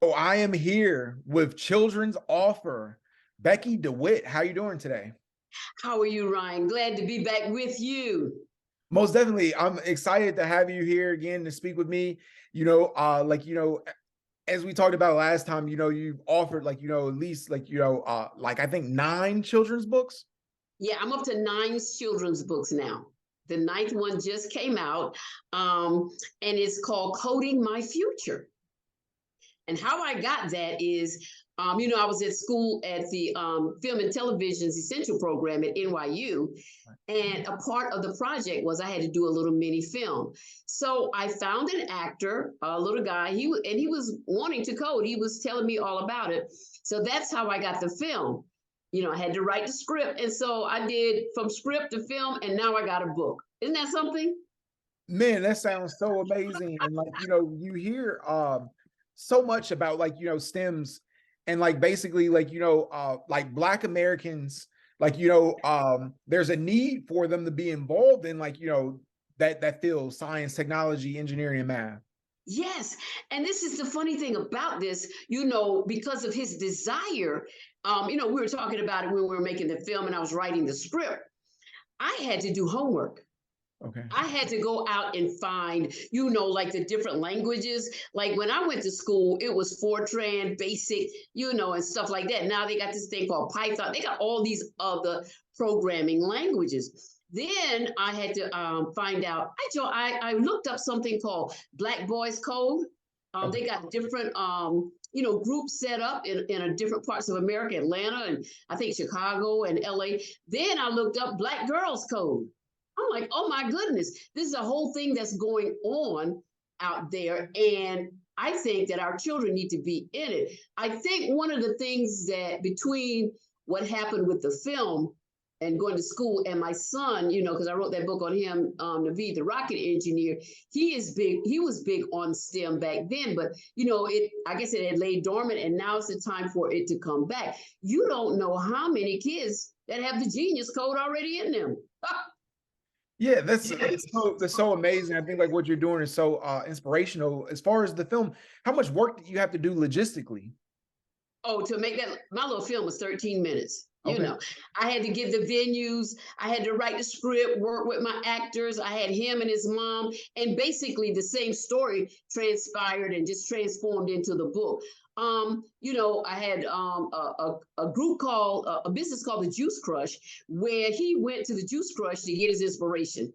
Oh, I am here with children's author, Becky DeWitt. How you doing today? How are you, Ryan? Glad to be back with you. Most definitely. I'm excited to have you here again to speak with me. As we talked about last time, you've offered at least I think 9 children's books. Yeah, I'm up to 9 children's books now. The ninth one just came out, and it's called Coding My Future. And how I got that is, I was at school at the Film and Television's Essential Program at NYU, and a part of the project was I had to do a little mini film. So I found an actor, a little guy. He was wanting to code. He was telling me all about it. So that's how I got the film. I had to write the script, and so I did from script to film, and now I got a book. Isn't that something? Man, that sounds so amazing. And you hear so much about STEMs and basically Black Americans, there's a need for them to be involved in that field, science, technology, engineering, and math. Yes. And this is the funny thing about this, because of his desire. We were talking about it when we were making the film and I was writing the script. I had to do homework. Okay. I had to go out and find, the different languages. Like when I went to school, it was Fortran, Basic, and stuff like that. Now they got this thing called Python. They got all these other programming languages. Then I had to find out. I looked up something called Black Boys Code. They got different groups set up in different parts of America, Atlanta, and I think Chicago and LA. Then I looked up Black Girls Code. I'm like, oh my goodness, this is a whole thing that's going on out there. And I think that our children need to be in it. I think one of the things that between what happened with the film and going to school and my son, because I wrote that book on him, Naveed, the rocket engineer, he was big on STEM back then, but I guess it had laid dormant and now it's the time for it to come back. You don't know how many kids that have the genius code already in them. Yeah, that's so amazing. I think what you're doing is so inspirational. As far as the film, how much work do you have to do logistically? Oh, to make that, my little film was 13 minutes. Okay. I had to give the venues, I had to write the script, work with my actors. I had him and his mom, and basically the same story transpired and just transformed into the book. I had a group called a business called the Juice Crush, where he went to the Juice Crush to get his inspiration.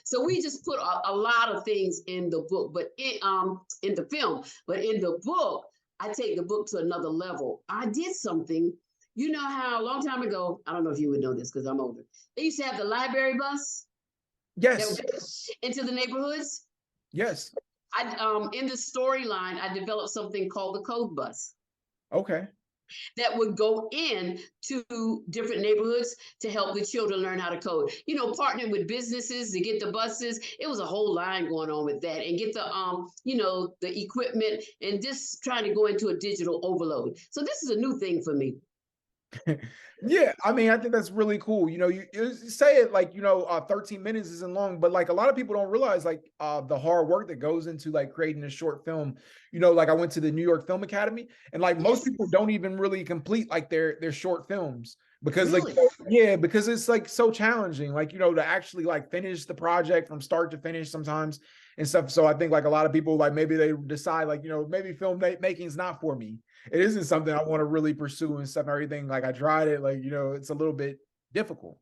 So we just put a lot of things in the book, but in the film, but in the book, I take the book to another level. I did something. You know how a long time ago, I don't know if you would know this because I'm older. They used to have the library bus that Yes. would go into the neighborhoods. Yes. In the storyline, I developed something called the code bus Okay. that would go in to different neighborhoods to help the children learn how to code. Partnering with businesses to get the buses. It was a whole line going on with that, and get the equipment, and just trying to go into a digital overload. So this is a new thing for me. Yeah, I mean, I think that's really cool. You say it 13 minutes isn't long, but a lot of people don't realize the hard work that goes into creating a short film. I went to the New York Film Academy, and most people don't even really complete their short films because Really? yeah, because it's so challenging, to actually finish the project from start to finish sometimes and stuff. So I think a lot of people maybe they decide maybe film making is not for me. It isn't something I want to really pursue and stuff and everything. I tried it, it's a little bit difficult.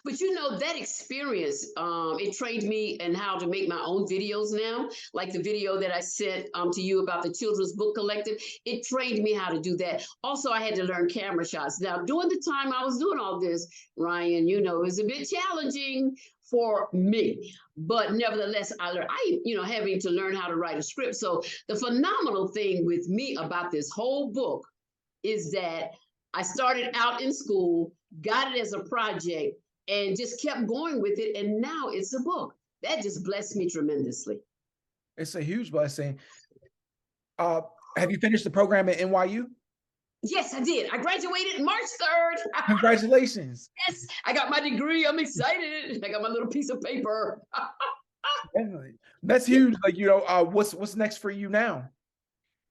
But that experience, it trained me in how to make my own videos now. Like the video that I sent to you about the Children's Book Collective, it trained me how to do that. Also, I had to learn camera shots. Now, during the time I was doing all this, Ryan, it was a bit challenging for me. But nevertheless, I learned, having to learn how to write a script. So the phenomenal thing with me about this whole book is that I started out in school, got it as a project, and just kept going with it. And now it's a book. That just blessed me tremendously. It's a huge blessing. Have you finished the program at NYU? Yes, I did. I graduated March 3rd. Congratulations. Yes, I got my degree. I'm excited. I got my little piece of paper. Definitely. That's huge. What's next for you now?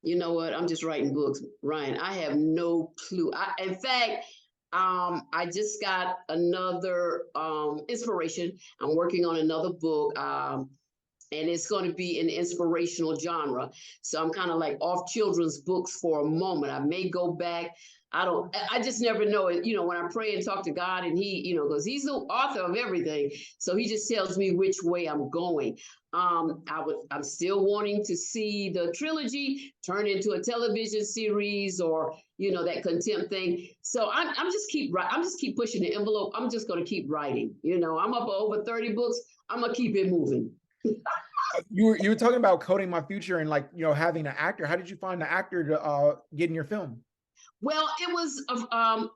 You know what? I'm just writing books, Ryan. I have no clue. In fact, I just got another inspiration. I'm working on another book. And it's going to be an inspirational genre. So I'm kind of like off children's books for a moment. I may go back. I just never know it. You know, when I pray and talk to God and he, you know, because he's the author of everything. So he just tells me which way I'm going. I'm still wanting to see the trilogy turn into a television series or, you know, that contempt thing. So I'm just keep pushing the envelope. I'm just going to keep writing. You know, I'm up over 30 books. I'm going to keep it moving. You were talking about coding my future and like, you know, having an actor. How did you find the actor to get in your film? Well, it was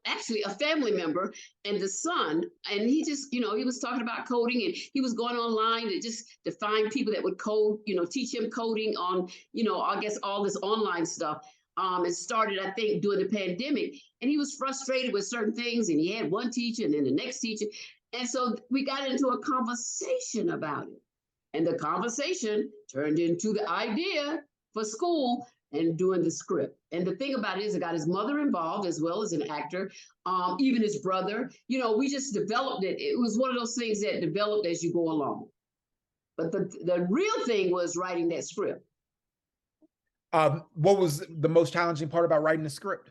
actually a family member and the son, and he just, you know, he was talking about coding, and he was going online to find people that would code, you know, teach him coding on, you know, I guess all this online stuff. It started, I think, during the pandemic, and he was frustrated with certain things, and he had one teacher and then the next teacher, and so we got into a conversation about it, and the conversation turned into the idea for school and doing the script. And the thing about it is, it got his mother involved as well as an actor, even his brother. You know, we just developed it. It was one of those things that developed as you go along. But the real thing was writing that script. What was the most challenging part about writing the script?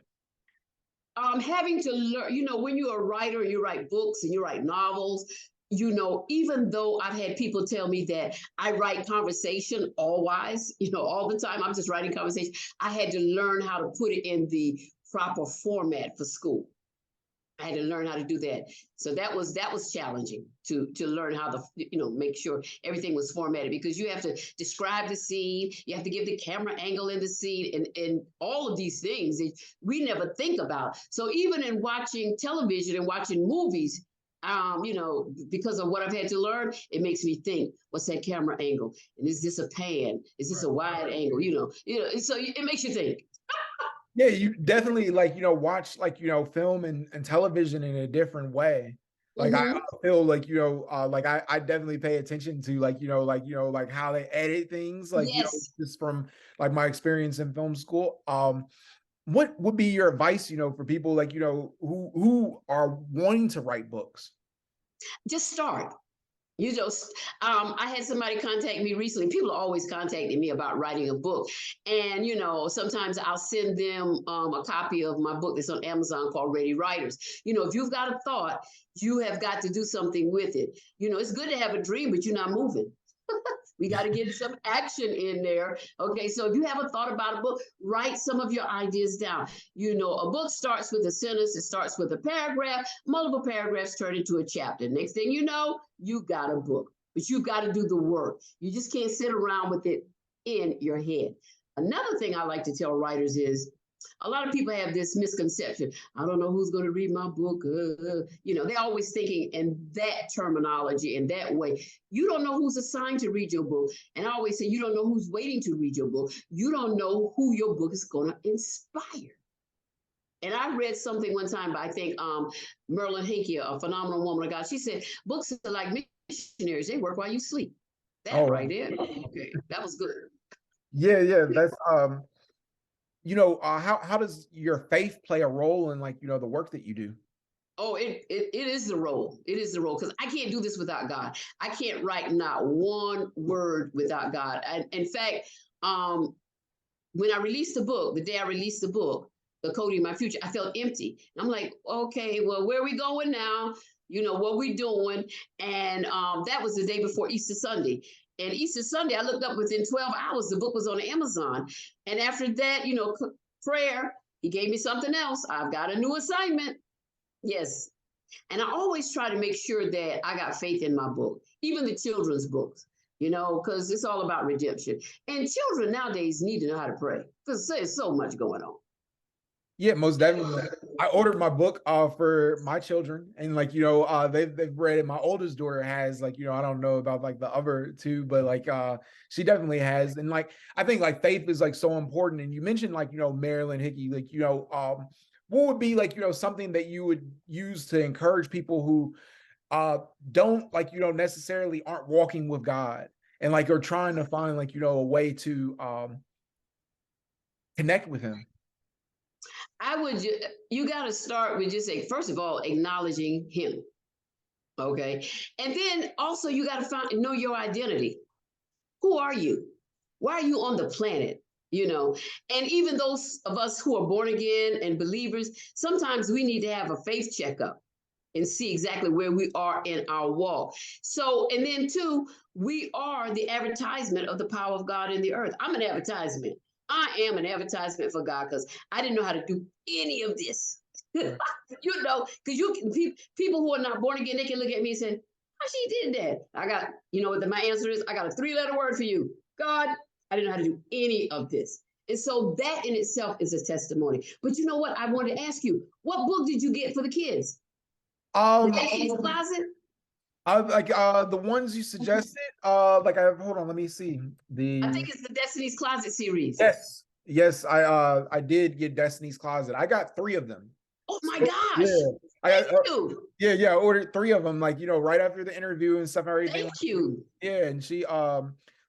Having to learn, you know, when you're a writer, you write books and you write novels, you know, even though I've had people tell me that I write conversation always, you know, all the time, I'm just writing conversation. I had to learn how to put it in the proper format for school. I had to learn how to do that. So that was challenging to learn how to, you know, make sure everything was formatted, because you have to describe the scene, you have to give the camera angle in the scene, and all of these things that we never think about. So even in watching television and watching movies, you know, because of what I've had to learn, it makes me think, what's that camera angle? And is this a pan? Is this a wide angle? You know, so it makes you think. Yeah, you definitely like, you know, watch like, you know, film and television in a different way. Like I Mm-hmm. feel like, you know, like I definitely pay attention to like, like how they edit things, like, you know, Yes. just from like my experience in film school. What would be your advice, you know, for people like, you know, who are wanting to write books? Just start. You just, I had somebody contact me recently. People are always contacting me about writing a book. And, you know, sometimes I'll send them a copy of my book that's on Amazon called Ready Writers. You know, if you've got a thought, you have got to do something with it. You know, it's good to have a dream, but you're not moving. We got to get some action in there. Okay, so if you have a thought about a book, write some of your ideas down. You know, a book starts with a sentence, it starts with a paragraph, multiple paragraphs turn into a chapter. Next thing you know, you got a book, but you got to do the work. You just can't sit around with it in your head. Another thing I like to tell writers is, a lot of people have this misconception. I don't know who's going to read my book. You know, they're always thinking in that terminology, in that way. You don't know who's assigned to read your book. And I always say, you don't know who's waiting to read your book. You don't know who your book is going to inspire. And I read something one time by, I think, Merlin Hinkey, a phenomenal woman of God. She said, books are like missionaries. They work while you sleep. That Oh, right there. Okay, that was good. yeah, yeah. That's you know, how does your faith play a role in like, you know, the work that you do? Oh, it is the role. It is the role, because I can't do this without God. I can't write not one word without God. In fact, um, when I released the book, the day I released the book, The Coding My Future, I felt empty. I'm like, okay, well, where are we going now? You know, what we doing? And that was the day before Easter Sunday. And Easter Sunday, I looked up, within 12 hours, the book was on Amazon. And after that, you know, prayer, he gave me something else. I've got a new assignment. Yes. And I always try to make sure that I got faith in my book, even the children's books, you know, because it's all about redemption. And children nowadays need to know how to pray, because there's so much going on. Yeah, most definitely. I ordered my book for my children, and like, you know, they've read it. My oldest daughter has, like, you know, I don't know about like the other two, but like she definitely has. And like I think like faith is like so important. And you mentioned like, you know, Marilyn Hickey, like, you know, what would be like, you know, something that you would use to encourage people who don't like, you know, necessarily aren't walking with God and like are trying to find like, you know, a way to connect with him? I would, you got to start with just say, first of all, acknowledging him. Okay. And then also you got to know your identity. Who are you? Why are you on the planet? You know, and even those of us who are born again and believers, sometimes we need to have a faith checkup and see exactly where we are in our walk. So, and then two, we are the advertisement of the power of God in the earth. I'm an advertisement. I am an advertisement for God because I didn't know how to do any of this. Right. You know, because you can people who are not born again, they can look at me and say, "How she did that?" I got, you know what my answer is? I got a 3-letter word for you. God, I didn't know how to do any of this. And so that in itself is a testimony. But you know what? I wanted to ask you, what book did you get for the kids? The Um, Destiny's Closet? I like the ones you suggested. Like I hold on, let me see. I The think it's the Destiny's Closet series. yes, I did get Destiny's Closet. I got 3 of them. Oh my So, yeah, gosh. I Thank got you. yeah, I ordered 3 of them, like, right after the interview and stuff, everything. Thank you. Yeah, and she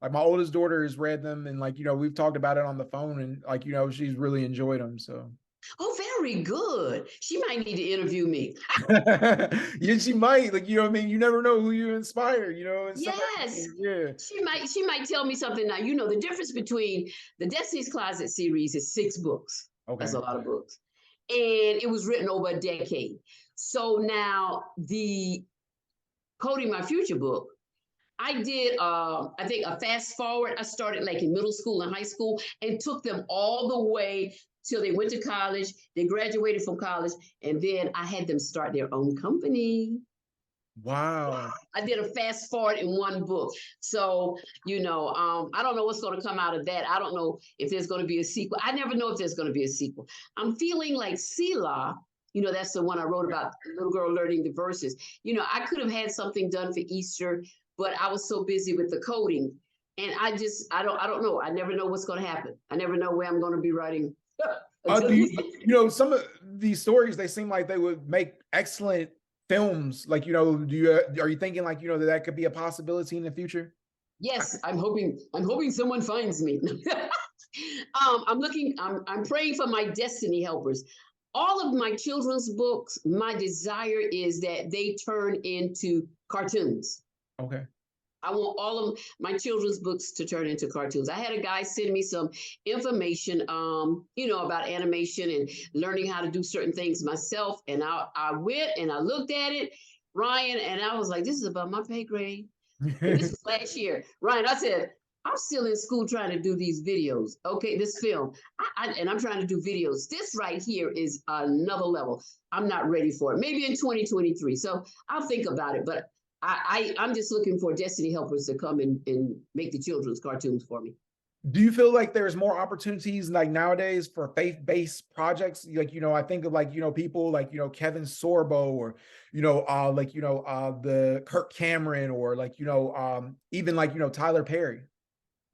like my oldest daughter has read them, and like, we've talked about it on the phone, and like, she's really enjoyed them. So Oh, very good. She might need to interview me. yeah, she might, like, what I mean, you never know who you inspire, and stuff like Yes. that. Yeah. She might tell me something now. You know, the difference between the Destiny's Closet series is 6 books. That's Okay. a lot of books. And it was written over a decade. So now the Coding My Future book, I did I think a fast forward. I started like in middle school and high school and took them all the way till they went to college. They graduated from college, and then I had them start their own company. Wow. I did a fast forward in one book. So, I don't know what's going to come out of that. I don't know if there's going to be a sequel. I never know if there's going to be a sequel. I'm feeling like Selah, that's the one I wrote about, the little girl learning the verses. I could have had something done for Easter, but I was so busy with the coding. And I don't know. I never know what's going to happen. I never know where I'm going to be writing. Do some of these stories, they seem like they would make excellent films. Like, are you thinking like, that could be a possibility in the future? Yes, I'm hoping someone finds me. I'm praying for my destiny helpers. All of my children's books, my desire is that they turn into cartoons. Okay. I want all of my children's books to turn into cartoons. I had a guy send me some information, about animation and learning how to do certain things myself. And I went and I looked at it, Ryan, and I was like, this is about my pay grade. And this was last year. Ryan, I said, I'm still in school trying to do these videos. Okay, this film. And I'm trying to do videos. This right here is another level. I'm not ready for it. Maybe in 2023. So I'll think about it. But I'm just looking for Destiny helpers to come and make the children's cartoons for me. Do you feel like there's more opportunities like nowadays for faith-based projects? Like, I think of like, people like, Kevin Sorbo, or, like, the Kirk Cameron, or like, even like, Tyler Perry.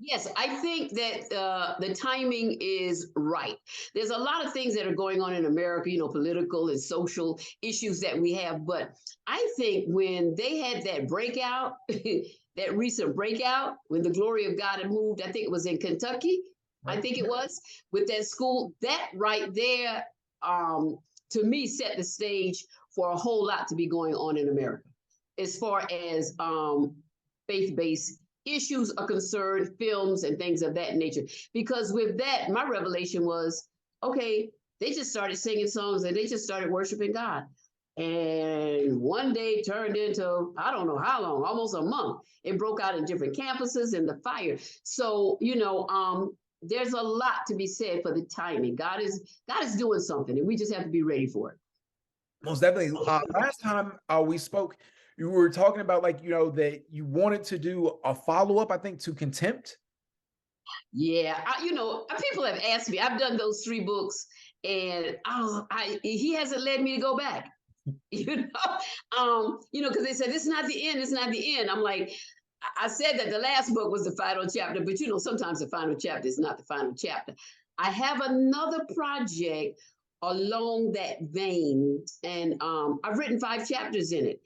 Yes, I think that the timing is right. There's a lot of things that are going on in America, political and social issues that we have. But I think when they had that breakout, that recent breakout, when the glory of God had moved, I think it was in Kentucky, I Right. think it was, with that school, that right there, to me, set the stage for a whole lot to be going on in America as far as faith-based issues are concerned, films and things of that nature. Because with that, my revelation was, okay, they just started singing songs and they just started worshiping God. And one day turned into, I don't know how long, almost a month. It broke out in different campuses and the fire. So, there's a lot to be said for the timing. God is doing something, and we just have to be ready for it. Most definitely. Last time we spoke, you were talking about like, that you wanted to do a follow-up, I think, to Contempt. Yeah, people have asked me. I've done those 3 books, and he hasn't led me to go back. Because they said it's not the end. It's not the end. I'm like, I said that the last book was the final chapter, but sometimes the final chapter is not the final chapter. I have another project along that vein, and I've written 5 chapters in it,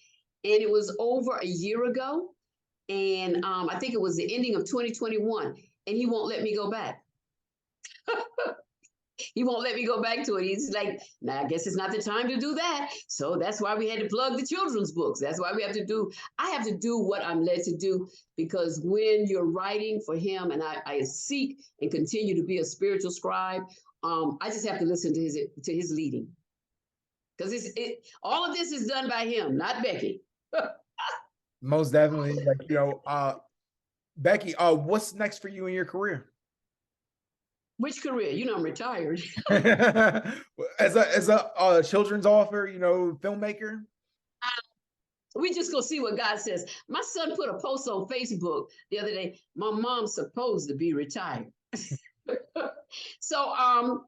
and it was over a year ago, and I think it was the ending of 2021, and he won't let me go back. He won't let me go back to it. He's like, nah, I guess it's not the time to do that. So that's why we had to plug the children's books. That's why I have to do what I'm led to do, because when you're writing for him, and I seek and continue to be a spiritual scribe, I just have to listen to his leading. Because all of this is done by him, not Becky. Most definitely. Like, Becky, what's next for you in your career? Which career? You know, I'm retired. As a children's author, filmmaker. We just go see what God says. My son put a post on Facebook the other day. My mom's supposed to be retired. So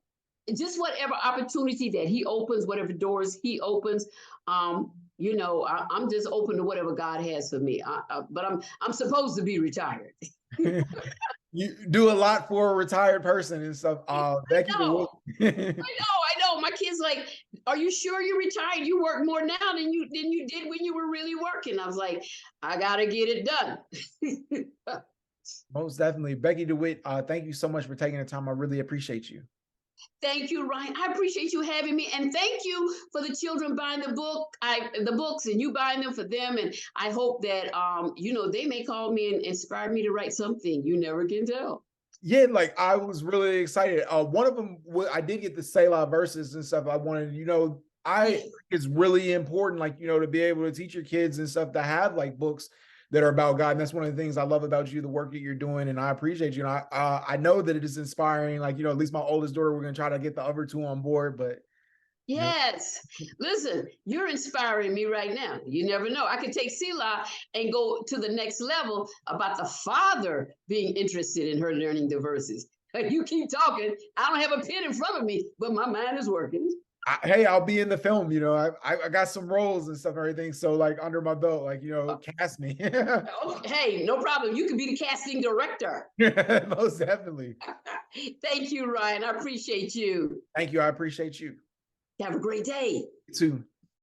just whatever opportunity that he opens, whatever doors he opens, I'm just open to whatever God has for me. But I'm supposed to be retired. You do a lot for a retired person and stuff. Becky DeWitt. I know. My kid's like, "Are you sure you're retired? You work more now than you did when you were really working." I was like, "I gotta get it done." Most definitely. Becky DeWitt, thank you so much for taking the time. I really appreciate you. Thank you, Ryan. I appreciate you having me, and thank you for the children buying the books, and you buying them for them. And I hope that they may call me and inspire me to write something. You never can tell. Yeah, like I was really excited. One of them, I did get the Selah verses and stuff. I wanted, I think it's really important, like, to be able to teach your kids and stuff to have like books that are about God. And that's one of the things I love about you, the work that you're doing. And I appreciate you. And I know that it is inspiring. Like, at least my oldest daughter, we're going to try to get the other two on board, but yes. Listen, you're inspiring me right now. You never know. I could take Selah and go to the next level about the father being interested in her learning the verses. You keep talking. I don't have a pen in front of me, but my mind is working. Hey, I'll be in the film. I got some roles and stuff and everything. So like under my belt, like, cast me. Hey, no problem. You can be the casting director. Most definitely. Thank you, Ryan. I appreciate you. Thank you. I appreciate you. Have a great day. You too.